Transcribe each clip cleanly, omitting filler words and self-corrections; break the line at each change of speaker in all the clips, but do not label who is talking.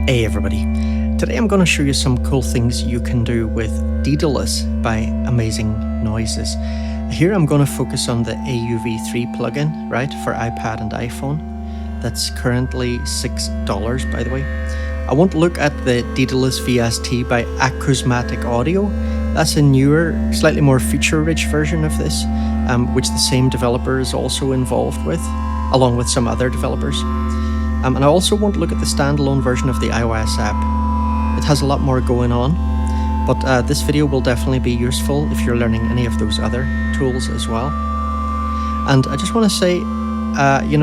Hey everybody, today I'm going to show you some cool things you can do with Dedelus by Amazing Noises. Here I'm going to focus on the AUv3 plugin, right, for iPad and iPhone. That's currently $6, by the way. I won't look at the Dedelus VST by Aqusmatiq Audio. That's a newer, slightly more feature-rich version of this, which the same developer is also involved with, along with some other developers. And I also won't look at the standalone version of the iOS app. It has a lot more going on, but this video will definitely be useful if you're learning any of those other tools as well. And I just want to say,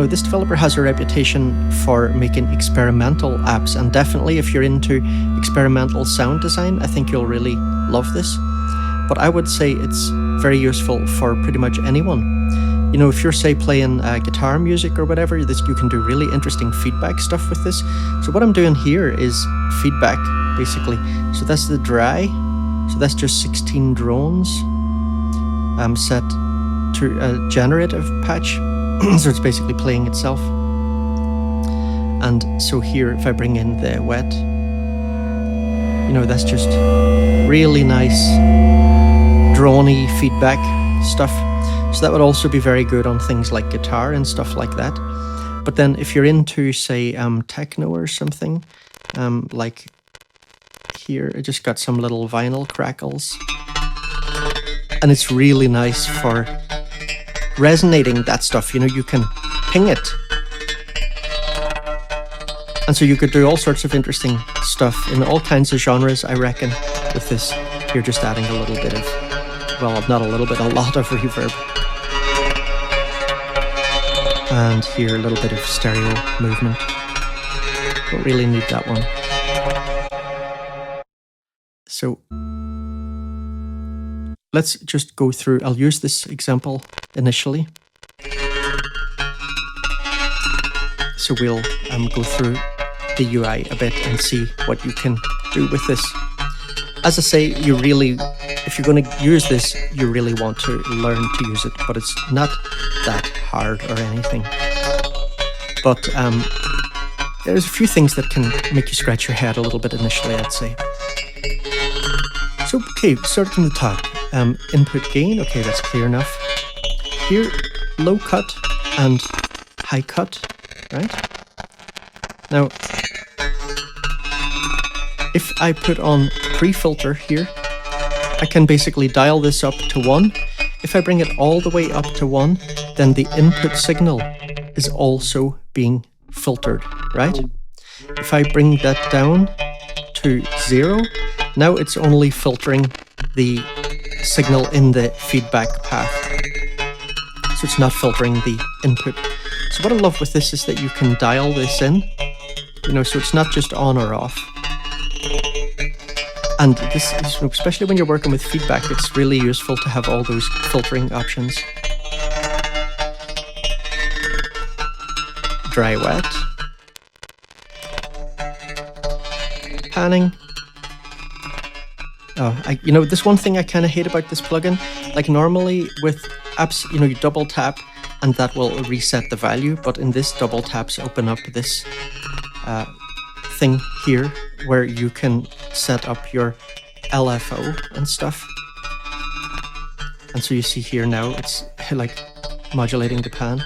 this developer has a reputation for making experimental apps, and definitely if you're into experimental sound design, I think you'll really love this. But I would say it's very useful for pretty much anyone. You know, if you're, say, playing guitar music or whatever, you can do really interesting feedback stuff with this. So what I'm doing here is feedback, basically. So that's the dry. So that's just 16 drones set to a generative patch. So it's basically playing itself. And so here, if I bring in the wet, that's just really nice drony feedback stuff. So that would also be very good on things like guitar and stuff like that. But then if you're into, say, techno or something, like here, I just got some little vinyl crackles. And it's really nice for resonating that stuff. You can ping it. And so you could do all sorts of interesting stuff in all kinds of genres, I reckon, with this. You're just adding a little bit of, well, not a little bit, a lot of reverb. And here a little bit of stereo movement. Don't really need that one. So let's just go through. I'll use this example initially. So we'll go through the UI a bit and see what you can do with this. As I say, if you're going to use this, you really want to learn to use it, but it's not that hard or anything. But there's a few things that can make you scratch your head a little bit initially, I'd say. So, okay, start from the top. Input gain, okay, that's clear enough. Here, low cut and high cut, right? Now, if I put on pre-filter here, I can basically dial this up to 1. If I bring it all the way up to 1, then the input signal is also being filtered, right? If I bring that down to 0, now it's only filtering the signal in the feedback path. So it's not filtering the input. So what I love with this is that you can dial this in, so it's not just on or off. And this is, especially when you're working with feedback, it's really useful to have all those filtering options. Dry wet. Panning. Oh, this one thing I kind of hate about this plugin, like normally with apps, you double tap and that will reset the value, but in this double taps open up this thing here where you can set up your LFO and stuff. And so you see here now it's like modulating the pan.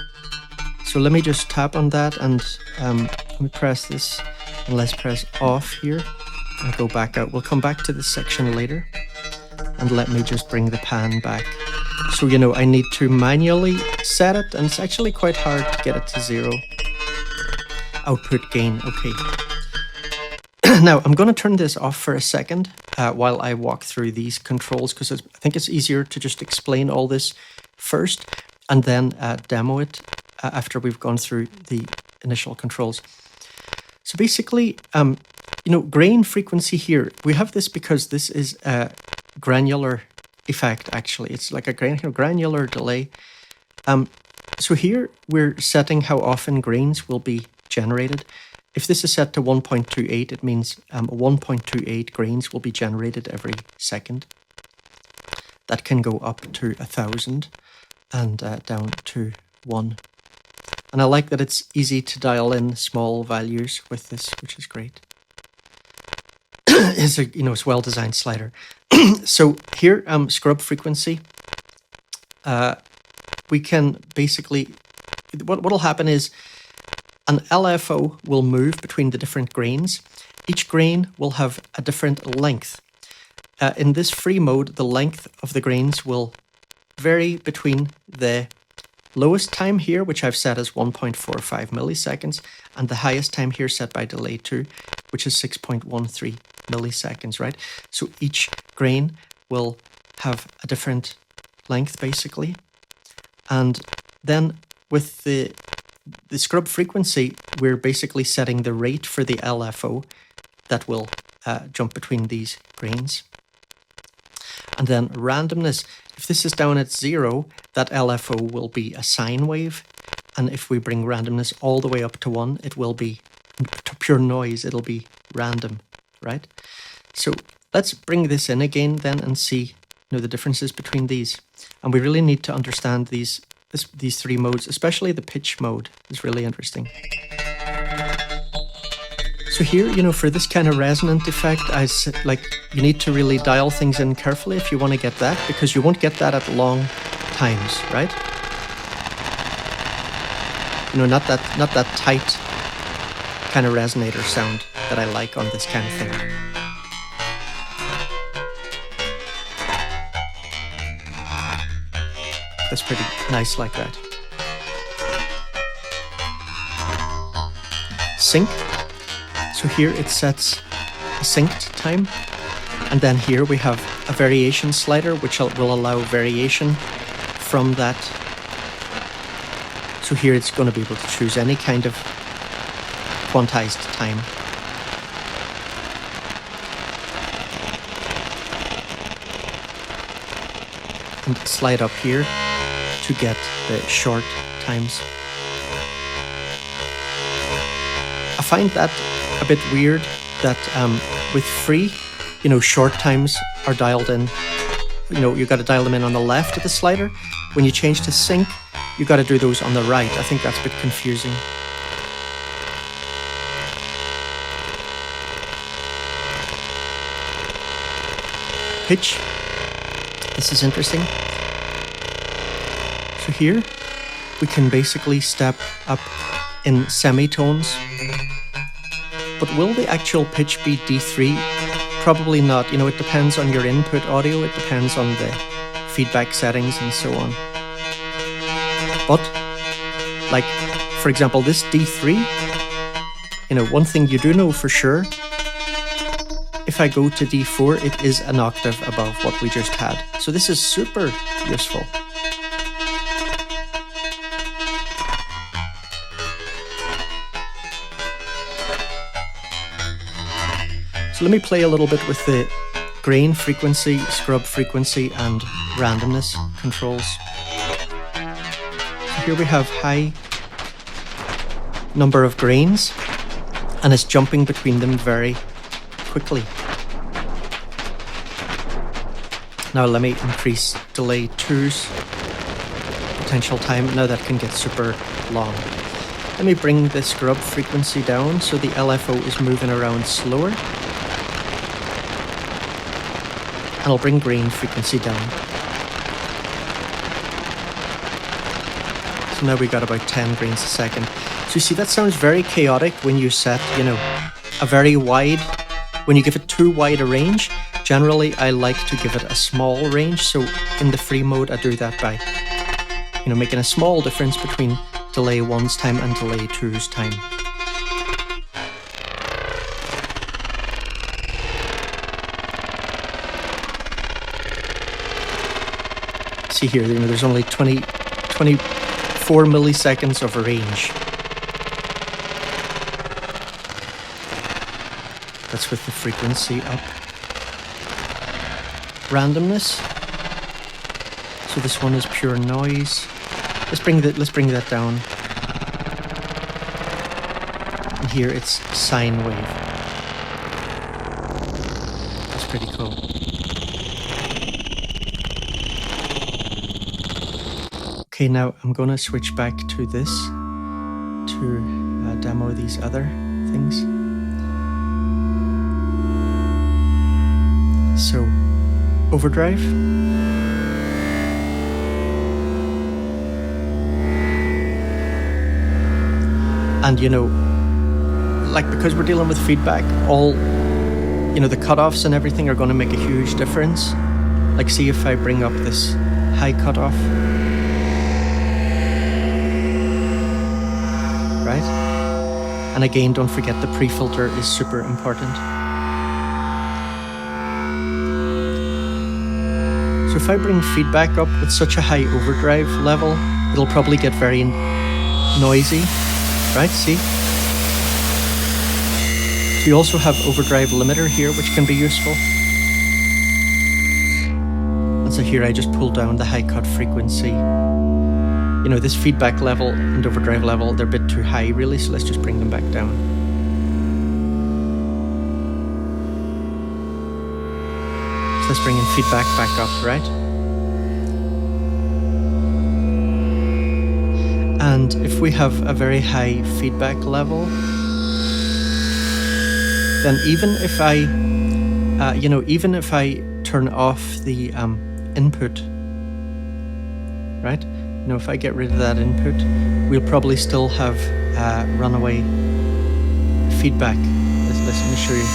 So let me just tap on that and let me press this and let's press off here and go back out. We'll come back to this section later, and let me just bring the pan back. So I need to manually set it, and it's actually quite hard to get it to 0. Output gain, okay. Now, I'm going to turn this off for a second while I walk through these controls, because I think it's easier to just explain all this first and then demo it after we've gone through the initial controls. So basically, grain frequency here, we have this because this is a granular effect, actually. It's like a granular delay. So here we're setting how often grains will be generated. If this is set to 1.28, it means 1.28 grains will be generated every second. That can go up to 1,000 and down to 1. And I like that it's easy to dial in small values with this, which is great. is a it's well-designed slider. So here, scrub frequency, we can basically, what'll happen is an LFO will move between the different grains. Each grain will have a different length. In this free mode, the length of the grains will vary between the lowest time here, which I've set as 1.45 milliseconds, and the highest time here set by delay 2, which is 6.13 milliseconds, right? So each grain will have a different length, basically. And then with the scrub frequency, we're basically setting the rate for the LFO that will jump between these grains. And then randomness, if this is down at 0, that LFO will be a sine wave. And if we bring randomness all the way up to 1, it will be to pure noise, it'll be random, right? So let's bring this in again then and see the differences between these. And we really need to understand these three modes, especially the pitch mode is really interesting. So here, for this kind of resonant effect, you need to really dial things in carefully if you want to get that, because you won't get that at long times, right? Not that tight kind of resonator sound that I like on this kind of thing. That's pretty nice like that. Sync. So here it sets a synced time, and then here we have a variation slider which will allow variation from that. So here it's going to be able to choose any kind of quantized time. And slide up here to get the short times. I find that a bit weird that with free, short times are dialed in. You got to dial them in on the left of the slider. When you change to sync, you got to do those on the right. I think that's a bit confusing. Pitch. This is interesting. So here we can basically step up in semitones. But will the actual pitch be D3? Probably not. It depends on your input audio. It depends on the feedback settings and so on. But, for example, this D3, one thing you do know for sure, if I go to D4, it is an octave above what we just had. So this is super useful. So let me play a little bit with the grain frequency, scrub frequency, and randomness controls. So here we have high number of grains, and it's jumping between them very quickly. Now let me increase delay 2's potential time. Now that can get super long. Let me bring the scrub frequency down so the LFO is moving around slower. And I'll bring grain frequency down. So now we got about 10 grains a second. So you see, that sounds very chaotic when you set, a very wide, when you give it too wide a range. Generally, I like to give it a small range. So in the free mode, I do that by, making a small difference between delay 1's time and delay 2's time. See here, there's only 24 milliseconds of range. That's with the frequency up. Randomness. So this one is pure noise. Let's bring that down. And here it's sine wave. That's pretty cool. Okay, now I'm going to switch back to this to demo these other things. overdrive. And like, because we're dealing with feedback, all the cutoffs and everything are going to make a huge difference. Like, see if I bring up this high cutoff, right? And again, don't forget the pre-filter is super important. So if I bring feedback up with such a high overdrive level, it'll probably get very noisy, right? See? So you also have overdrive limiter here, which can be useful. And so here I just pull down the high cut frequency. This feedback level and overdrive level, they're a bit too high really, so let's just bring them back down. So let's bring in feedback back up, right? And if we have a very high feedback level, then even if I turn off the input, right? If I get rid of that input, we'll probably still have runaway feedback. Let me show you.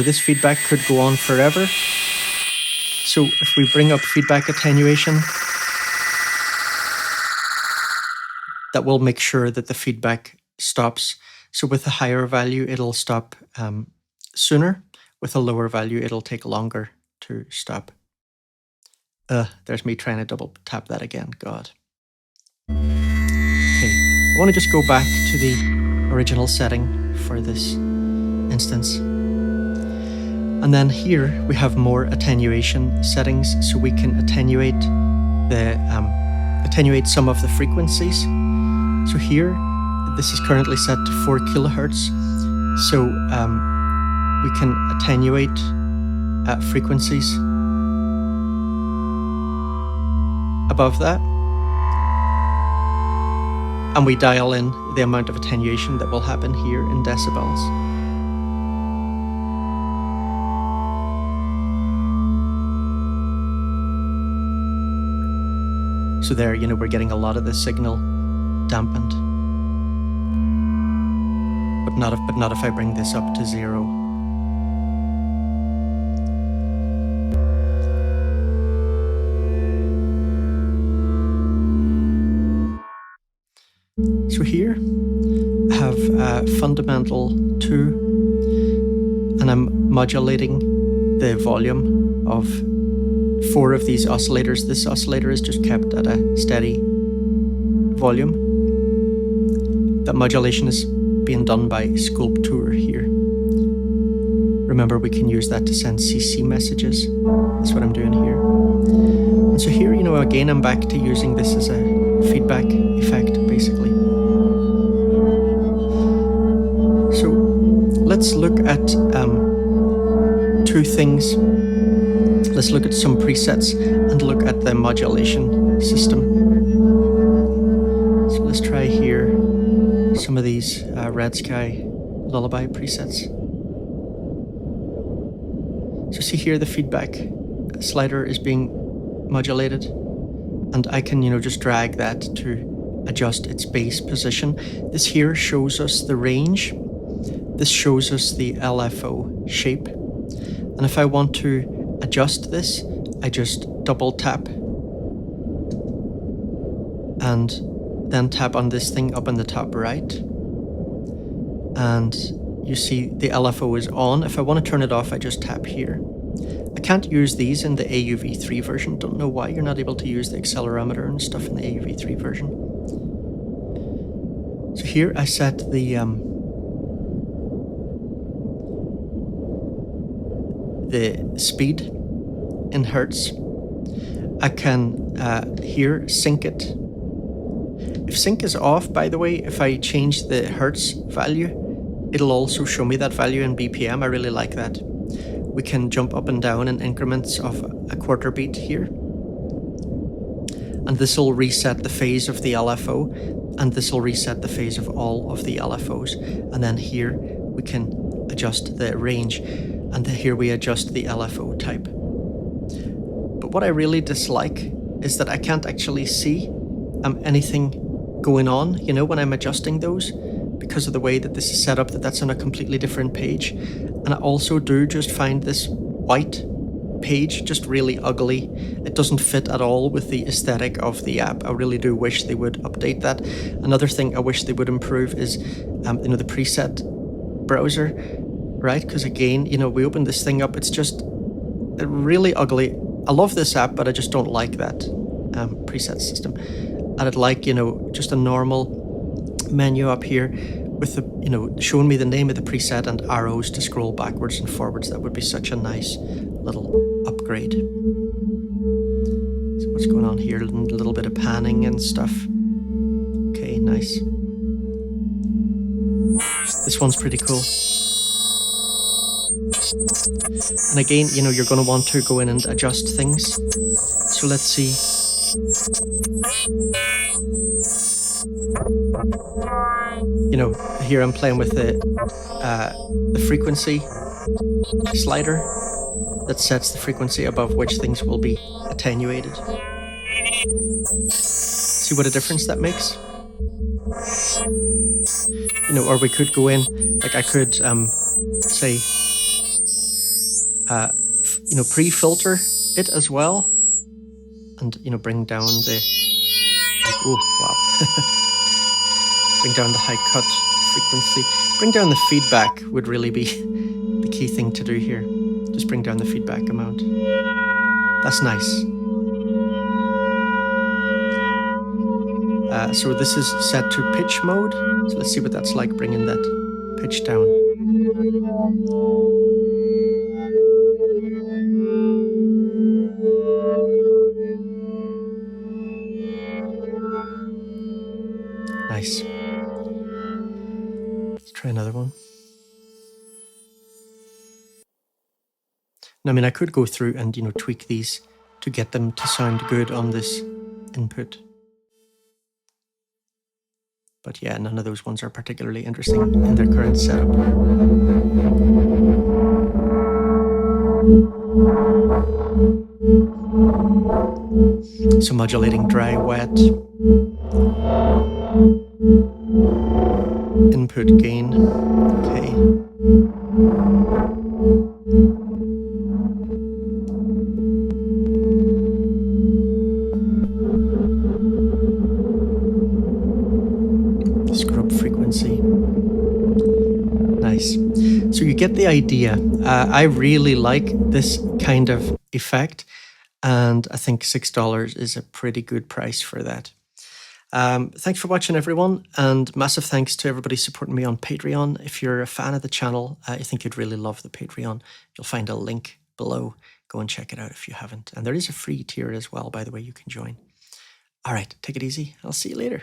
This feedback could go on forever. So if we bring up feedback attenuation, that will make sure that the feedback stops. So with a higher value, it'll stop sooner. With a lower value, it'll take longer to stop. There's me trying to double tap that again, God. Okay, I want to just go back to the original setting for this instance. And then here we have more attenuation settings, so we can attenuate some of the frequencies. So here, this is currently set to 4 kilohertz. So we can attenuate frequencies above that, and we dial in the amount of attenuation that will happen here in decibels. So there, we're getting a lot of the signal dampened, but not if I bring this up to 0. So here I have fundamental 2, and I'm modulating the volume of 4 of these oscillators. This oscillator is just kept at a steady volume. That modulation is being done by Sculpture here. Remember, we can use that to send CC messages. That's what I'm doing here. And so here, again, I'm back to using this as a feedback effect, basically. So let's look at 2 things. Let's look at some presets and look at the modulation system. So let's try here some of these Red Sky Lullaby presets. So see here, the feedback slider is being modulated, and I can just drag that to adjust its bass position. This here shows us the range. This shows us the LFO shape. And if I want to adjust this, I just double tap and then tap on this thing up in the top right. And you see the LFO is on. If I want to turn it off, I just tap here. I can't use these in the AUv3 version. Don't know why you're not able to use the accelerometer and stuff in the AUv3 version. So here I set the speed in hertz. I can here sync it. If sync is off, by the way, if I change the hertz value, it'll also show me that value in BPM. I really like that. We can jump up and down in increments of a quarter beat here. And this will reset the phase of the LFO, and this will reset the phase of all of the LFOs. And then here we can adjust the range, and here we adjust the LFO type. But what I really dislike is that I can't actually see anything going on, you know, when I'm adjusting those, because of the way that this is set up, that's on a completely different page. And I also do just find this white page just really ugly. It doesn't fit at all with the aesthetic of the app. I really do wish they would update that. Another thing I wish they would improve is, you know, the preset browser, right? Because again, you know, we open this thing up, it's just really ugly. I love this app, but I just don't like that preset system. And I'd like, you know, just a normal menu up here with the, you know, showing me the name of the preset and arrows to scroll backwards and forwards. That would be such a nice little upgrade. So what's going on here? A little bit of panning and stuff. Okay, nice. This one's pretty cool. And again, you know, you're going to want to go in and adjust things. So let's see. You know, here I'm playing with the frequency slider that sets the frequency above which things will be attenuated. See what a difference that makes? You know, or we could go in, like I could say, you know, pre-filter it as well, and, you know, bring down the, oh wow, bring down the high cut frequency, bring down the feedback would really be the key thing to do here. Just bring down the feedback amount. That's nice. So this is set to pitch mode. So let's see what that's like, bringing that pitch down. Nice. Let's try another one. Now, I mean, I could go through and, you know, tweak these to get them to sound good on this input. But yeah, none of those ones are particularly interesting in their current setup. So modulating dry, wet. Input gain. Okay. Scrub frequency. Nice. So you get the idea. I really like this kind of effect, and I think $6 is a pretty good price for that. Thanks for watching, everyone, and massive thanks to everybody supporting me on Patreon. If you're a fan of the channel, I think you'd really love the Patreon. You'll find a link below. Go and check it out if you haven't. And there is a free tier as well, by the way, you can join. All right, take it easy. I'll see you later.